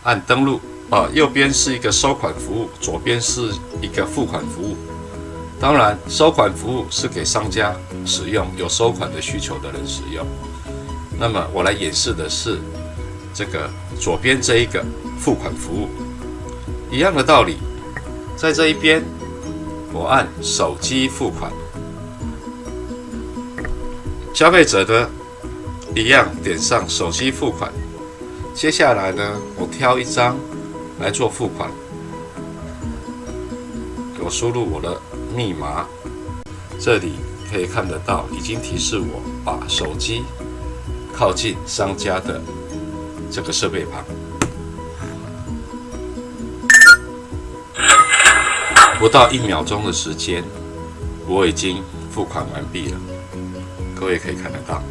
按登录，右边是一个收款服务，左边是一个付款服务。当然，收款服务是给商家使用，有收款的需求的人使用。那么我来演示的是这个左边这一个付款服务，一样的道理，在这一边我按手机付款，消费者的一样点上手机付款。接下来呢，我挑一张来做付款，我输入我的密码，这里可以看得到，已经提示我把手机靠近商家的这个设备旁。不到1秒钟的时间，我已经付款完毕了，各位可以看得到。